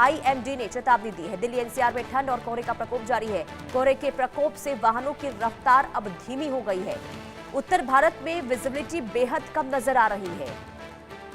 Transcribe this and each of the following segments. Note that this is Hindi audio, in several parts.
आईएमडी ने चेतावनी दी है। दिल्ली एनसीआर में ठंड और कोहरे का प्रकोप जारी है। कोहरे के प्रकोप से वाहनों की रफ्तार अब धीमी हो गई है। उत्तर भारत में विजिबिलिटी बेहद कम नजर आ रही है।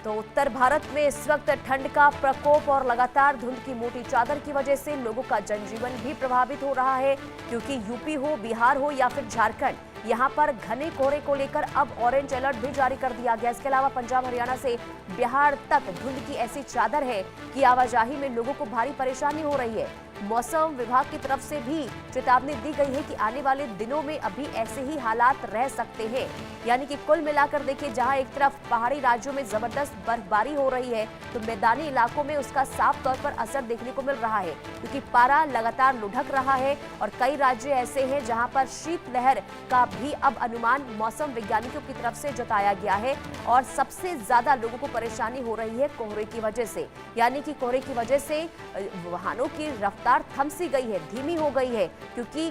तो उत्तर भारत में इस वक्त ठंड का प्रकोप और लगातार धुंध की मोटी चादर की वजह से लोगों का जनजीवन भी प्रभावित हो रहा है, क्योंकि यूपी हो, बिहार हो या फिर झारखंड, यहां पर घने कोहरे को लेकर अब ऑरेंज अलर्ट भी जारी कर दिया गया। इसके अलावा पंजाब, हरियाणा से बिहार तक धुंध की ऐसी चादर है कि आवाजाही में लोगों को भारी परेशानी हो रही है। मौसम विभाग की तरफ से भी चेतावनी दी गई है कि आने वाले दिनों में अभी ऐसे ही हालात रह सकते हैं। यानी कि कुल मिलाकर देखिए, जहां एक तरफ पहाड़ी राज्यों में जबरदस्त बर्फबारी हो रही है, तो मैदानी इलाकों में उसका साफ तौर पर असर देखने को मिल रहा है, क्योंकि पारा लगातार लुढ़क रहा है और कई राज्य ऐसे हैं जहां पर शीतलहर का भी अब अनुमान मौसम वैज्ञानिकों की तरफ से जताया गया है। और सबसे ज्यादा लोगों को परेशानी हो रही है कोहरे की वजह से, यानी कि कोहरे की वजह से वाहनों की रफ्तार थम सी गई है, धीमी हो गई है, क्योंकि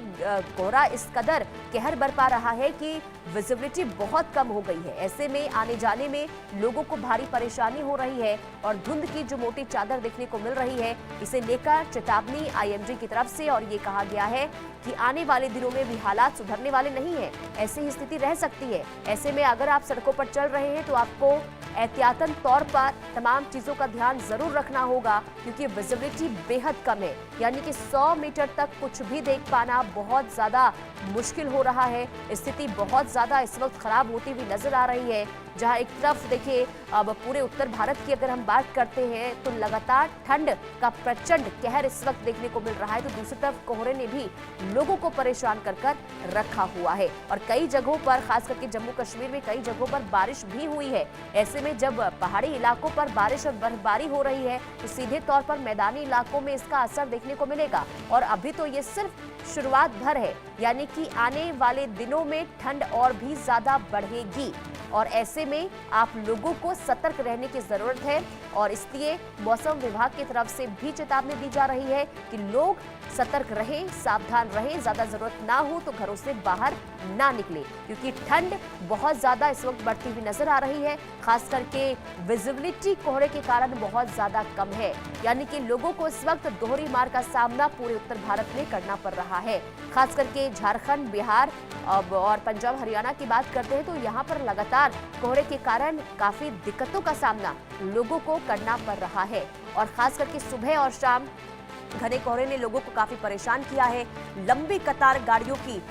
कोहरा इस कदर कहर बरपा रहा है कि विजिबिलिटी बहुत कम हो गई है। ऐसे में आने जाने में लोगों को भारी परेशानी हो रही है और धुंध की जो मोटी चादर देखने को मिल रही है, इसे लेकर चेतावनी आईएमडी की तरफ से और ये कहा गया है कि आने वाले दिनों में भी हालात सुधरने वाले नहीं है, ऐसी ही स्थिति रह सकती है। ऐसे में अगर आप सड़कों पर चल रहे हैं तो आपको एहतियातन तौर पर तमाम चीजों का ध्यान जरूर रखना होगा, क्योंकि विजिबिलिटी बेहद कम है, यानी कि 100 मीटर तक कुछ भी देख पाना बहुत ज्यादा मुश्किल हो रहा है। स्थिति बहुत ज्यादा इस वक्त खराब होती हुई नजर आ रही है। जहां एक तरफ देखिए, अब पूरे उत्तर भारत की अगर हम बात करते हैं तो लगातार ठंड का प्रचंड कहर इस वक्त देखने को मिल रहा है, तो दूसरी तरफ कोहरे ने भी लोगों को परेशान कर रखा हुआ है। और कई जगहों पर, खास करके जम्मू कश्मीर में कई जगहों पर बारिश भी हुई है। ऐसे में जब पहाड़ी इलाकों पर बारिश और बर्फबारी हो रही है तो सीधे तौर पर मैदानी इलाकों में इसका असर देखने को मिलेगा। और अभी तो ये सिर्फ शुरुआत भर है, यानी कि आने वाले दिनों में ठंड और भी ज्यादा बढ़ेगी और ऐसे में आप लोगों को सतर्क रहने की जरूरत है। और इसलिए मौसम विभाग की तरफ से भी चेतावनी दी जा रही है कि लोग सतर्क रहें, सावधान रहें, ज्यादा जरूरत ना हो तो घरों से बाहर ना निकले, क्योंकि ठंड बहुत ज्यादा इस वक्त बढ़ती हुई नजर आ रही है। खास करके विजिबिलिटी कोहरे के कारण बहुत ज्यादा कम है, यानी कि लोगों को इस वक्त दोहरी मार का सामना पूरे उत्तर भारत में करना पड़ रहा है। खास करके झारखंड, बिहार और पंजाब, हरियाणा की बात करते हैं तो यहाँ पर लगातार कोहरे के कारण काफी दिक्कतों का सामना लोगों को करना पड़ रहा है। और खास करके सुबह और शाम घने कोहरे ने लोगों को काफी परेशान किया है। लंबी कतार गाड़ियों की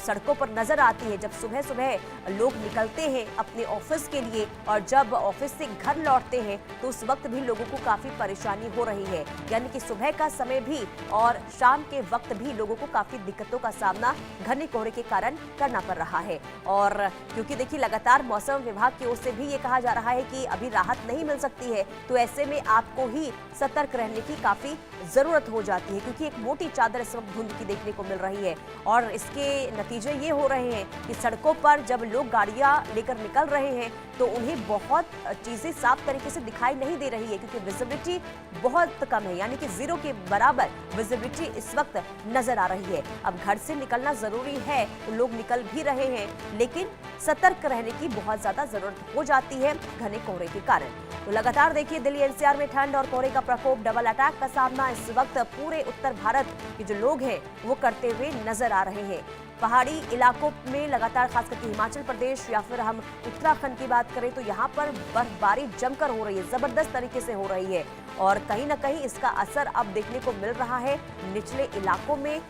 सड़कों पर नजर आती है जब सुबह सुबह लोग निकलते हैं अपने ऑफिस के लिए, और जब ऑफिस से घर लौटते हैं तो उस वक्त भी लोगों को काफी परेशानी हो रही है। यानी कि सुबह का समय भी और शाम के वक्त भी लोगों को काफी दिक्कतों का सामना घने कोहरे के कारण करना पड़ रहा है। और क्योंकि देखिए, लगातार मौसम विभाग की ओर से भी ये कहा जा रहा है कि अभी राहत नहीं मिल सकती है, तो ऐसे में आपको ही सतर्क रहने की काफी जरूरत हो जाती है, क्योंकि एक मोटी चादर इस वक्त धुंध की देखने को मिल रही है। और इसके नतीजे ये हो रहे हैं कि सड़कों पर जब लोग गाड़ियां लेकर निकल रहे हैं तो उन्हें बहुत चीजें साफ तरीके से दिखाई नहीं दे रही है, क्योंकि विजिबिलिटी बहुत कम है, यानी कि 0 के बराबर विजिबिलिटी इस वक्त नजर आ रही है। अब घर से निकलना जरूरी है तो लोग निकल भी रहे हैं, लेकिन सतर्क रहने की बहुत ज्यादा जरूरत हो जाती है घने कोहरे के कारण। तो लगातार देखिए, दिल्ली एनसीआर में ठंड और कोहरे का प्रकोप, डबल अटैक का सामना इस वक्त पूरे उत्तर भारत के जो लोग हैं वो करते हुए नजर आ रहे हैं। पहाड़ी इलाकों में लगातार, खास करके हिमाचल प्रदेश या फिर हम उत्तराखंड की बात करें तो यहाँ पर बर्फबारी जमकर हो रही है, जबरदस्त तरीके से हो रही है। और कहीं ना कहीं इसका असर अब देखने को मिल रहा है निचले इलाकों में,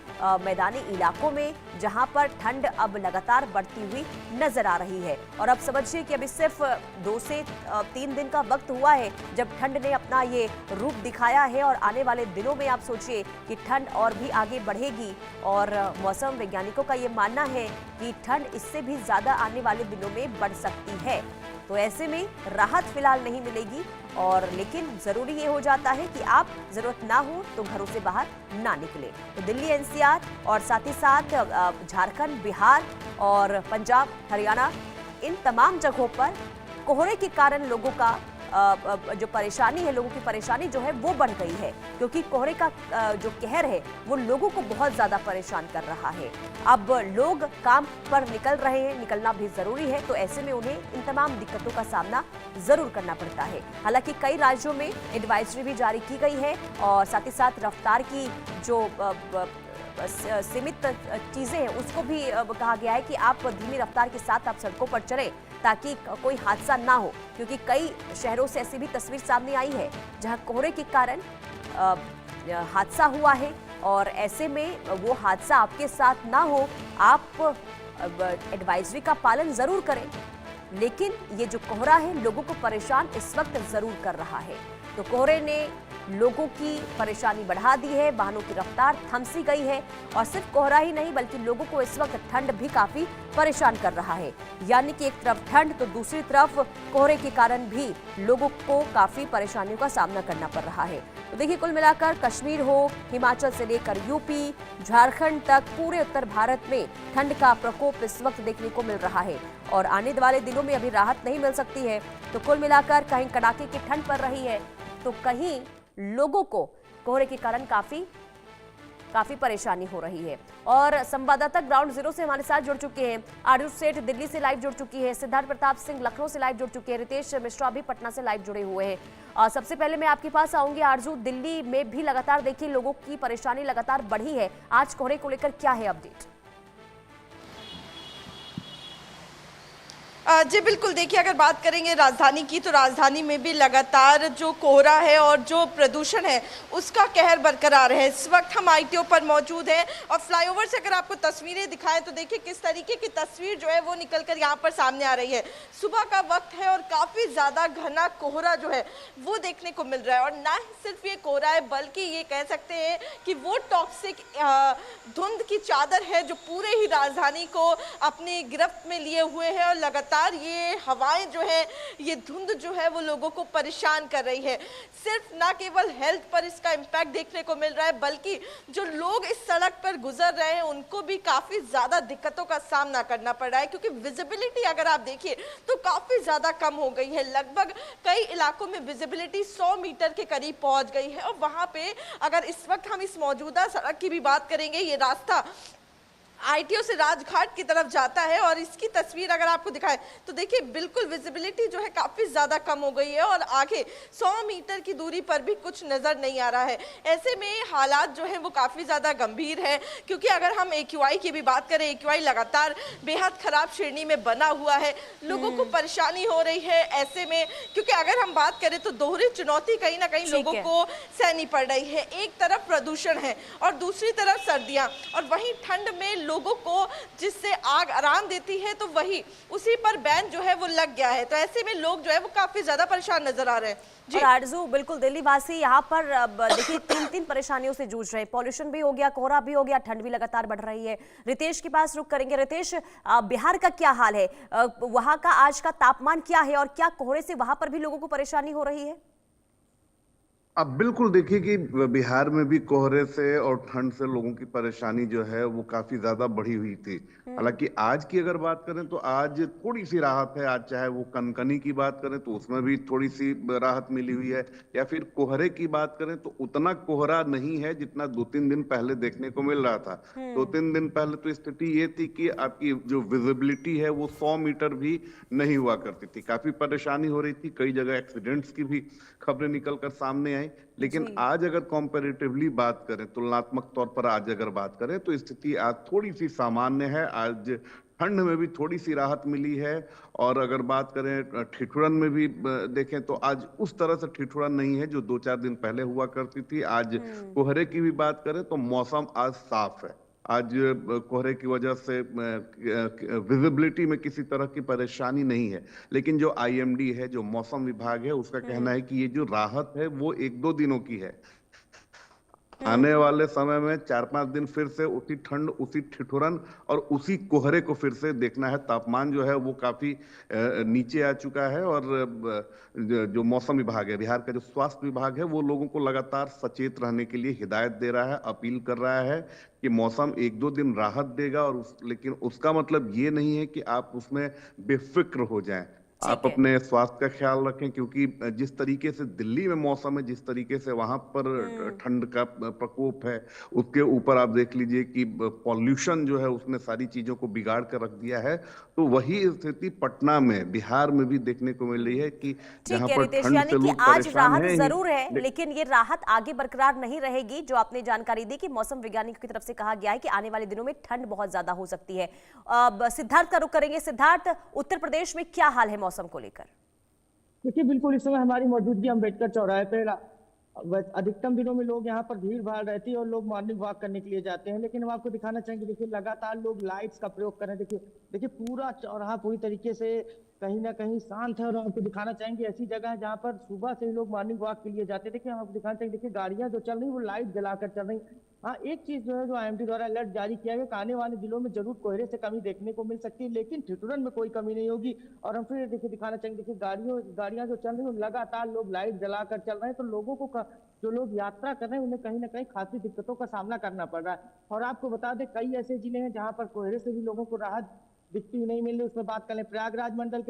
मैदानी इलाकों में, जहां पर ठंड अब लगातार बढ़ती हुई नजर आ रही है। और अब समझिए कि अभी सिर्फ 2 से 3 दिन का वक्त हुआ है जब ठंड ने अपना ये रूप दिखाया है, और आने वाले दिनों में आप सोचिए कि ठंड और भी आगे बढ़ेगी। और मौसम वैज्ञानिकों का ये मानना है कि ठंड इससे भी ज्यादा आने वाले दिनों में बढ़ सकती है। तो ऐसे में राहत फिलहाल नहीं मिलेगी, और लेकिन जरूरी ये हो जाता है कि आप जरूरत ना हो तो घरों से बाहर ना निकले। तो दिल्ली एनसीआर और साथ ही साथ झारखंड, बिहार और पंजाब, हरियाणा, इन तमाम जगहों पर कोहरे के कारण लोगों का जो परेशानी है, लोगों की परेशानी जो है वो बढ़ गई है, क्योंकि कोहरे का जो कहर है वो लोगों को बहुत ज्यादा परेशान कर रहा है। अब लोग काम पर निकल रहे हैं, निकलना भी जरूरी है, तो ऐसे में उन्हें इन तमाम दिक्कतों का सामना जरूर करना पड़ता है। हालांकि कई राज्यों में एडवाइजरी भी जारी की गई है और साथ ही साथ रफ्तार की जो सीमित चीजें हैं उसको भी कहा गया है कि आप धीमी रफ्तार के साथ आप सड़कों पर चलें ताकि कोई हादसा ना हो, क्योंकि कई शहरों से ऐसी भी तस्वीर सामने आई है जहां कोहरे के कारण हादसा हुआ है और ऐसे में वो हादसा आपके साथ ना हो, आप एडवाइजरी का पालन जरूर करें। लेकिन ये जो कोहरा है लोगों को परेशान इस वक्त जरूर कर रहा है। तो कोहरे ने लोगों की परेशानी बढ़ा दी है, वाहनों की रफ्तार थम सी गई है और सिर्फ कोहरा ही नहीं बल्कि लोगों को इस वक्त ठंड भी काफी परेशान कर रहा है। यानी कि एक तरफ ठंड तो दूसरी तरफ कोहरे के कारण भी लोगों को काफी परेशानियों का सामना करना पड़ रहा है। तो देखिए, कुल मिलाकर कश्मीर हो, हिमाचल से लेकर यूपी, झारखंड तक पूरे उत्तर भारत में ठंड का प्रकोप इस वक्त देखने को मिल रहा है और आने वाले दिनों में अभी राहत नहीं मिल सकती है। तो कुल मिलाकर कहीं कड़ाके की ठंड पड़ रही है तो कहीं लोगों को कोहरे के कारण काफी परेशानी हो रही है। और संवाददाता ग्राउंड जीरो से हमारे साथ जुड़ चुके हैं। आरजू सेठ दिल्ली से लाइव जुड़ चुकी है, सिद्धार्थ प्रताप सिंह लखनऊ से लाइव जुड़ चुके हैं, रितेश मिश्रा भी पटना से लाइव जुड़े हुए हैं। सबसे पहले मैं आपके पास आऊंगी आरजू, दिल्ली में भी लगातार देखिए लोगों की परेशानी लगातार बढ़ी है, आज कोहरे को लेकर क्या है अपडेट? जी बिल्कुल, देखिए अगर बात करेंगे राजधानी की तो राजधानी में भी लगातार जो कोहरा है और जो प्रदूषण है उसका कहर बरकरार है। इस वक्त हम आईटीओ पर मौजूद हैं और फ्लाईओवर से अगर आपको तस्वीरें दिखाएं तो देखिए किस तरीके की तस्वीर जो है वो निकलकर यहाँ पर सामने आ रही है। सुबह का वक्त है और काफ़ी ज़्यादा घना कोहरा जो है वो देखने को मिल रहा है और ना ही सिर्फ ये कोहरा है बल्कि ये कह सकते हैं कि वो टॉक्सिक धुंध की चादर है जो पूरे ही राजधानी को अपनी गिरफ्त में लिए हुए है और लगातार ये हवाएं जो है, ये धुंध जो है वो लोगों को परेशान कर रही है। सिर्फ ना केवल हेल्थ पर इसका इम्पैक्ट देखने को मिल रहा है बल्कि जो लोग इस सड़क पर गुजर रहे हैं उनको भी काफी ज्यादा दिक्कतों का सामना करना पड़ रहा है, क्योंकि विजिबिलिटी अगर आप देखिए तो काफी ज्यादा कम हो गई है। लगभग कई इलाकों में विजिबिलिटी 100 मीटर के करीब पहुंच गई है और वहां पे अगर इस वक्त हम इस मौजूदा सड़क की भी बात करेंगे, ये रास्ता आईटीओ से राजघाट की तरफ जाता है और इसकी तस्वीर अगर आपको दिखाए तो देखिए बिल्कुल विजिबिलिटी जो है काफी ज्यादा कम हो गई है और आगे 100 मीटर की दूरी पर भी कुछ नजर नहीं आ रहा है। ऐसे में हालात जो है वो काफी ज्यादा गंभीर है, क्योंकि अगर हम एक्यूआई की भी बात करें, एक्यूआई लगातार बेहद खराब श्रेणी में बना हुआ है, लोगों को परेशानी हो रही है। ऐसे में क्योंकि अगर हम बात करें तो दोहरी चुनौती कहीं ना कहीं लोगों को सहनी पड़ रही है। एक तरफ प्रदूषण है और दूसरी तरफ सर्दियां, और वहीं ठंड में लोगों को जिससे आग आराम देती है तो वही उसी पर बैन जो है वो लग गया है। तो ऐसे में लोग जो है वो काफी ज्यादा परेशान नजर आ रहे हैं। और आरजू, बिल्कुल दिल्ली वासी यहाँ पर देखिए तीन परेशानियों से जूझ रहे हैं, पॉल्यूशन भी हो गया, कोहरा भी हो गया, ठंड भी लगातार बढ़ रही है। रितेश के पास रुक करेंगे। रितेश, बिहार का क्या हाल है, वहाँ का आज का तापमान क्या है और क्या कोहरे से वहां पर भी लोगों को परेशानी हो रही है? अब बिल्कुल देखिए कि बिहार में भी कोहरे से और ठंड से लोगों की परेशानी जो है वो काफी ज्यादा बढ़ी हुई थी। हालांकि आज की अगर बात करें तो आज थोड़ी सी राहत है। आज चाहे वो कनकनी की बात करें तो उसमें भी थोड़ी सी राहत मिली हुई है, या फिर कोहरे की बात करें तो उतना कोहरा नहीं है जितना 2-3 दिन पहले देखने को मिल रहा था। 2-3 दिन पहले तो स्थिति ये थी कि आपकी जो विजिबिलिटी है वो 100 मीटर भी नहीं हुआ करती थी, काफी परेशानी हो रही थी। कई जगह एक्सीडेंट्स की भी खबरें निकलकर सामने आई। लेकिन आज अगर कंपैरेटिवली बात करें, तुलनात्मक तौर पर आज अगर बात करें तो स्थिति आज थोड़ी सी सामान्य है। आज ठंड में भी थोड़ी सी राहत मिली है और अगर बात करें ठिठुरन में भी देखें तो आज उस तरह से ठिठुरन नहीं है जो 2-4 दिन पहले हुआ करती थी। आज कोहरे की भी बात करें तो मौसम आज साफ है। आज कोहरे की वजह से विजिबिलिटी में किसी तरह की परेशानी नहीं है। लेकिन जो आईएमडी है, जो मौसम विभाग है, उसका कहना है कि ये जो राहत है वो 1-2 दिनों की है। आने वाले समय में 4-5 दिन फिर से उसी ठंड, उसी ठिठुरन और उसी कोहरे को फिर से देखना है। तापमान जो है वो काफी नीचे आ चुका है और जो मौसम विभाग है, बिहार का जो स्वास्थ्य विभाग है, वो लोगों को लगातार सचेत रहने के लिए हिदायत दे रहा है, अपील कर रहा है कि मौसम 1-2 दिन राहत देगा और लेकिन उसका मतलब ये नहीं है कि आप उसमें बेफिक्र हो जाएं। आप ठीक है। अपने स्वास्थ्य का ख्याल रखें, क्योंकि जिस तरीके से दिल्ली में मौसम है, जिस तरीके से वहां पर ठंड का प्रकोप है, उसके ऊपर आप देख लीजिए कि पॉल्यूशन जो है उसने सारी चीजों को बिगाड़ कर रख दिया है। तो वही स्थिति पटना में, बिहार में भी देखने को मिल रही है कि जहां ठीक है पर रितेश, ठंड यानी से कि लोग आज परेशान राहत हैं ही। जरूर है, लेकिन ये राहत आगे बरकरार नहीं रहेगी। जो आपने जानकारी दी कि मौसम वैज्ञानिकों की तरफ से कहा गया है कि आने वाले दिनों में ठंड बहुत ज्यादा हो सकती है। अब सिद्धार्थ का रुख करेंगे। सिद्धार्थ, उत्तर प्रदेश में क्या हाल है मौसम को लेकर? देखिए, बिल्कुल इस समय हमारी मौजूदगी अम्बेडकर चौराहे पे अधिकतम दिनों में लोग यहाँ पर भीड़ भाड़ रहती है और लोग मॉर्निंग वॉक करने के लिए जाते हैं। लेकिन हम आपको दिखाना चाहेंगे, देखिए लगातार लोग लाइट्स का प्रयोग कर रहे हैं। देखिए देखिए पूरा चौराहा पूरी तरीके से कहीं ना कहीं शांत है। और हम आपको दिखाना चाहेंगे ऐसी जगह है जहाँ पर सुबह से ही लोग मॉर्निंग वॉक के लिए जाते हैं। देखिए हम आपको दिखाना चाहेंगे, देखिए गाड़ियां जो चल रही वो लाइट जलाकर चल रही। हाँ, एक चीज जो है, जो IMD द्वारा अलर्ट जारी किया गया, आने वाले दिनों में जरूर कोहरे से कमी देखने को मिल सकती है, लेकिन ठिठुरन में कोई कमी नहीं होगी। और हम फिर देखिए दिखाना चाहेंगे, देखिए गाड़ियां जो चल रही है लगातार लोग लाइट जलाकर चल रहे हैं। तो लोगों को जो लोग यात्रा कर रहे हैं उन्हें कहीं ना कहीं खासी दिक्कतों का सामना करना पड़ रहा है। और आपको बता दें, कई ऐसे जिले हैं जहां पर कोहरे से भी लोगों को राहत दिखती हुई नहीं मिल रही। उसमें बात कर लें प्रयागराज मंडल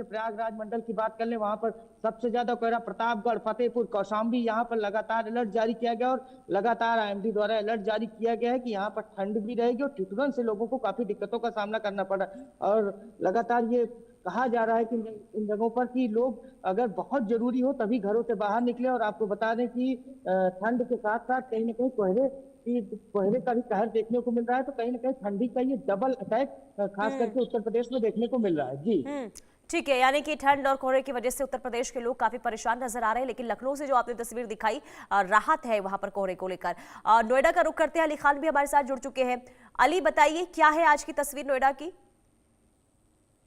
की बात कर लें, वहां पर सबसे ज्यादा कोहरा प्रतापगढ़, फतेहपुर, कौशाम्बी, यहाँ पर लगातार अलर्ट जारी किया गया। और लगातार IMD द्वारा अलर्ट जारी किया गया है कि यहाँ पर ठंड भी रहेगी और ठिठुरन से लोगों को काफी दिक्कतों का सामना करना पड़ रहा है। और लगातार ये कहा जा रहा है कि इन जगहों पर कि लोग अगर बहुत जरूरी हो तभी घरों से बाहर निकले। और आपको बता दें कि ठंड के साथ साथ कहीं ना कहीं कोहरे का भी कहर देखने को मिल रहा है। तो कहीं ना कहीं ठंडी का ये डबल अटैक खास करके उत्तर प्रदेश में देखने को मिल रहा है। जी ठीक है, यानी कि ठंड और कोहरे की वजह से उत्तर प्रदेश के लोग काफी परेशान नजर आ रहे हैं। लेकिन लखनऊ से जो आपने तस्वीर दिखाई, राहत है वहां पर कोहरे को लेकर। नोएडा का रुख करते हैं, अली खान भी हमारे साथ जुड़ चुके हैं। अली, बताइए क्या है आज की तस्वीर नोएडा की?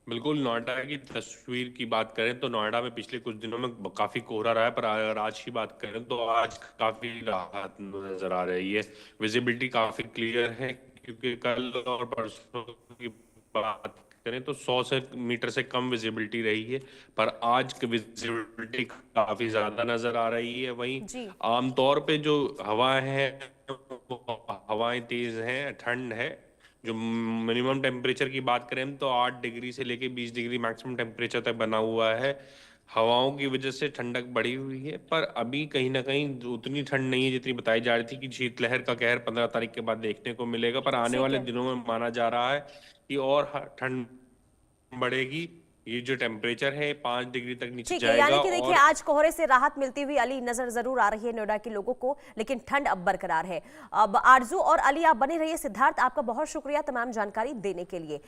बिल्कुल, नोएडा की तस्वीर की बात करें तो नोएडा में पिछले कुछ दिनों में काफी कोहरा रहा है, पर अगर आज की बात करें तो आज काफी राहत नजर आ रही है। विजिबिलिटी काफी क्लियर है, क्योंकि कल और परसों की बात करें तो 100 मीटर से कम विजिबिलिटी रही है, पर आज की विजिबिलिटी काफी ज्यादा नजर आ रही है। वहीं आमतौर पे जो हवा है वो हवाएं तेज हैं, ठंड है। जो मिनिमम टेम्परेचर की बात करें तो 8 डिग्री से लेके 20 डिग्री मैक्सिमम टेम्परेचर तक बना हुआ है। हवाओं की वजह से ठंडक बढ़ी हुई है, पर अभी कहीं ना कहीं उतनी ठंड नहीं है जितनी बताई जा रही थी कि शीतलहर का कहर 15 तारीख के बाद देखने को मिलेगा। पर आने वाले दिनों में माना जा रहा है कि और ठंड बढ़ेगी। ये जो टेम्परेचर है 5 डिग्री तक नीचे जाएगा। यानी कि देखिए आज कोहरे से राहत मिलती हुई अली नजर जरूर आ रही है नोएडा के लोगों को, लेकिन ठंड अब बरकरार है। अब आरजू और अली आप बने रहिए। सिद्धार्थ, आपका बहुत शुक्रिया तमाम जानकारी देने के लिए।